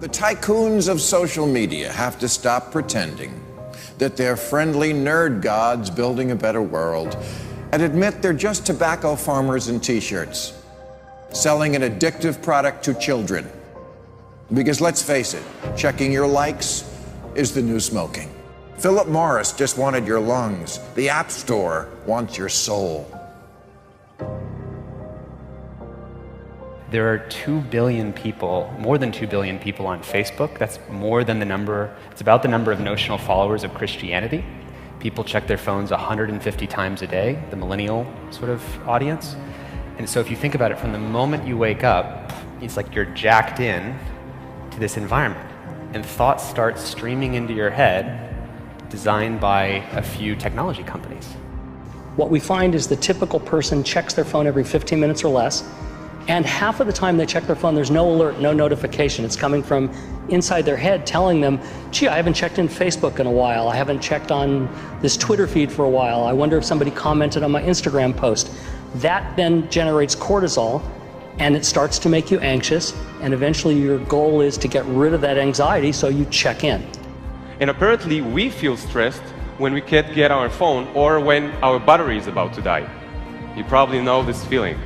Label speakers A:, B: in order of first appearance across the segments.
A: The tycoons of social media have to stop pretending that they're friendly nerd gods building a better world and admit they're just tobacco farmers in t-shirts, selling an addictive product to children. Because let's face it, checking your likes is the new smoking. Philip Morris just wanted your lungs. The App Store wants your soul.
B: There are 2 billion people, more than 2 billion people on Facebook. That's more than the number, it's about the number of notional followers of Christianity. People check their phones 150 times a day, the millennial sort of audience. And so if you think about it, from the moment you wake up, it's like you're jacked in to this environment. And thoughts start streaming into your head, designed by a few technology companies.
C: What we find is the typical person checks their phone every 15 minutes or less, and half of the time they check their phone, there's no alert, no notification. It's coming from inside their head telling them, gee, I haven't checked in Facebook in a while. I haven't checked on this Twitter feed for a while. I wonder if somebody commented on my Instagram post. That then generates cortisol, and it starts to make you anxious, and eventually your goal is to get rid of that anxiety, so you check in.
D: And apparently we feel stressed when we can't get our phone or when our battery is about to die. You probably know this feeling.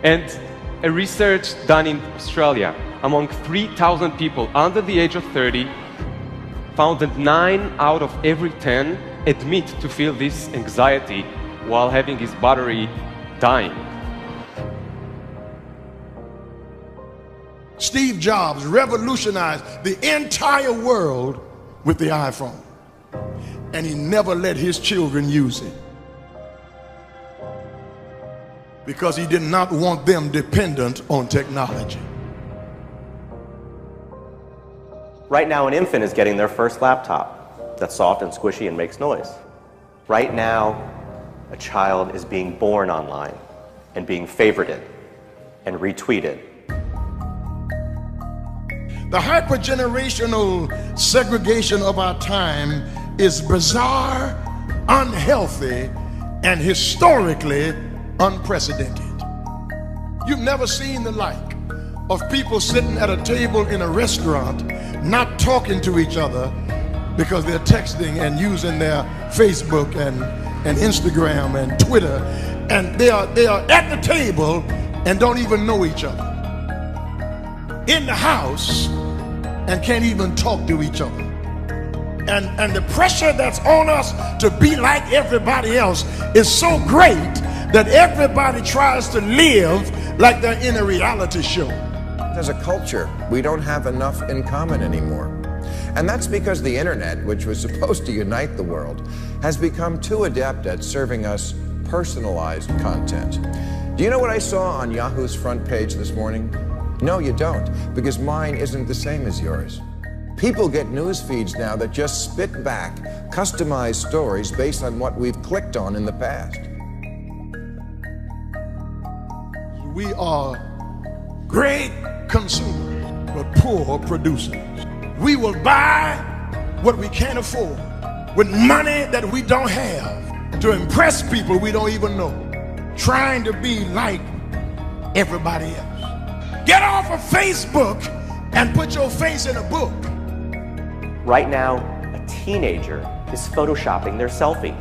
D: And a research done in Australia among 3,000 people under the age of 30 found that 9 out of every 10 admit to feel this anxiety while having his battery dying.
E: Steve Jobs revolutionized the entire world with the iPhone, and he never let his children use it because he did not want them dependent on technology.
F: Right now, an infant is getting their first laptop that's soft and squishy and makes noise. Right now, a child is being born online and being favorited and retweeted.
E: The hypergenerational segregation of our time is bizarre, unhealthy, and historically unprecedented. You've never seen the like of people sitting at a table in a restaurant not talking to each other because they're texting and using their Facebook and Instagram and Twitter, and they are at the table and don't even know each other. In the house and can't even talk to each other. And the pressure that's on us to be like everybody else is so great that everybody tries to live like they're in a reality show.
A: As a culture, we don't have enough in common anymore. And that's because the internet, which was supposed to unite the world, has become too adept at serving us personalized content. Do you know what I saw on Yahoo's front page this morning? No, you don't, because mine isn't the same as yours. People get news feeds now that just spit back customized stories based on what we've clicked on in the past.
E: We are great consumers, but poor producers. We will buy what we can't afford with money that we don't have to impress people we don't even know, trying to be like everybody else. Get off of Facebook and put your face in a book.
F: Right now, a teenager is photoshopping their selfie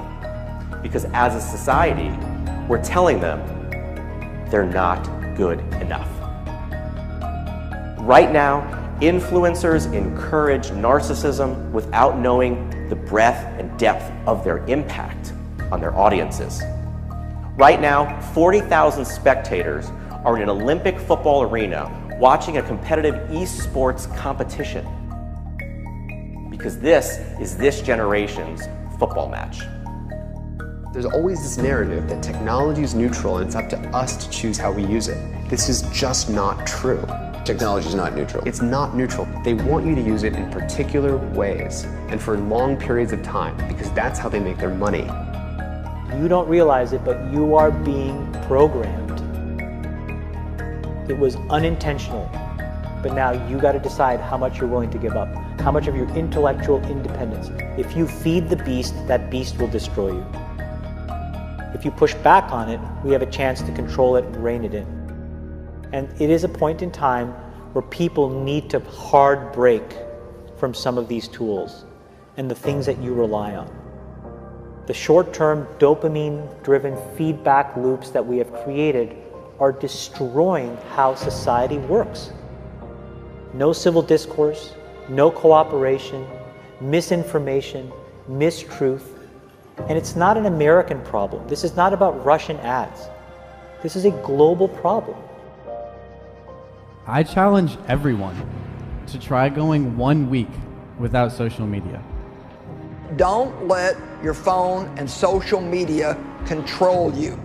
F: because as a society, we're telling them they're not good enough. Right now, influencers encourage narcissism without knowing the breadth and depth of their impact on their audiences. Right now, 40,000 spectators are in an Olympic football arena watching a competitive esports competition because this is this generation's football match.
G: There's always this narrative that technology is neutral and it's up to us to choose how we use it. This is just not true.
H: Technology is not neutral.
G: It's not neutral. They want you to use it in particular ways and for long periods of time because that's how they make their money.
I: You don't realize it, but you are being programmed. It was unintentional, but now you got to decide how much you're willing to give up, how much of your intellectual independence. If you feed the beast, that beast will destroy you. If you push back on it, we have a chance to control it and rein it in. And it is a point in time where people need to hard break from some of these tools and the things that you rely on. The short-term dopamine-driven feedback loops that we have created are destroying how society works. No civil discourse, no cooperation, misinformation, mistruth. And it's not an American problem. This is not about Russian ads. This is a global problem.
H: I challenge everyone to try going 1 week without social media.
J: Don't let your phone and social media control you.